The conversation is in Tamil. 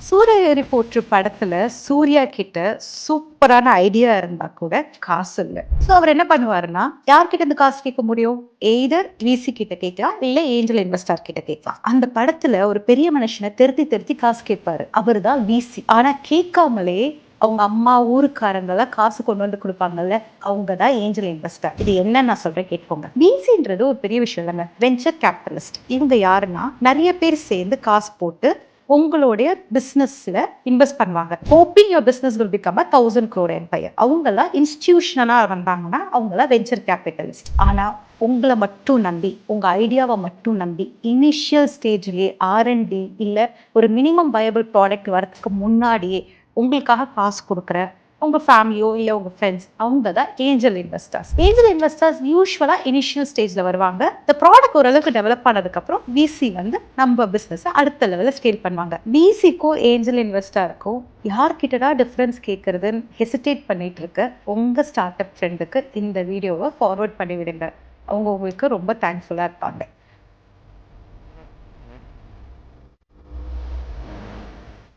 சூரரை போற்று படத்துல சூர்யா கிட்ட சூப்பரான ஐடியா இருந்தா கூட காசு இல்லை. ஸோ அவர் என்ன பண்ணுவாருன்னா, யார்கிட்ட இருந்து காசு கேட்க முடியும்? எய்தர் விசி கிட்ட கேட்கலாம், இல்ல ஏஞ்சல் இன்வெஸ்டர் கிட்ட கேட்கலாம். அந்த படத்துல ஒரு பெரிய மனுஷனை திருத்தி திருத்தி காசு கேட்பாரு. அவர் தான் விசி. ஆனா கேட்காமலே அவங்க அம்மா ஊருக்காரங்கள காசு கொண்டு வந்து கொடுப்பாங்கல்ல, அவங்க தான் ஏஞ்சல் இன்வெஸ்டர். இது என்ன நான் சொல்றேன் கேட்போங்க. விசின்றது ஒரு பெரிய விஷயம் இல்லைங்க. Venture capitalist. இவங்க யாருன்னா, நிறைய பேர் சேர்ந்து காசு போட்டு உங்களுடைய பிசினஸ்ல இன்வெஸ்ட் பண்ணுவாங்க. Hoping your business will become a 1000 crore empire. அவங்கெல்லாம் இன்ஸ்டிடியூஷனலா வந்தாங்கன்னா அவங்கெல்லாம் வெஞ்சர் கேபிட்டலிஸ்ட். ஆனா உங்களை மட்டும் நம்பி, உங்க ஐடியாவை மட்டும் நம்பி இனிஷியல் ஸ்டேஜ்லயே R&D இல்ல ஒரு மினிமம் வயபிள் ப்ராடக்ட் வரதுக்கு முன்னாடியே உங்களுக்காக காசு கொடுக்குற உங்க ஃபேமிலியோ இல்ல உங்க ஃப்ரெண்ட்ஸ், அவங்க தான் ஏஞ்சல் இன்வெஸ்டர்ஸ். ஏஞ்சல் இன்வெஸ்டர்ஸ் யூஸ்வலா இனிஷியல் ஸ்டேஜ்ல வருவாங்க. இந்த ப்ராடக்ட் ஓரளவுக்கு டெவலப் ஆனதுக்கு அப்புறம் விசி வந்து நம்ம பிசினஸ் அடுத்த லெவல்ல ஸ்கேல் பண்ணுவாங்க. விசிக்கும் ஏஞ்சல் இன்வெஸ்டருக்கும் யார்கிட்டடா டிஃபரன்ஸ் கேட்கறதுன்னு ஹெசிடேட் பண்ணிட்டு இருக்க உங்க ஸ்டார்ட் அப் ஃப்ரெண்டுக்கு இந்த வீடியோவை ஃபார்வர்ட் பண்ணி விடுங்க. அவங்க உங்களுக்கு ரொம்ப தேங்க்ஃபுல்லா இருப்பாங்க.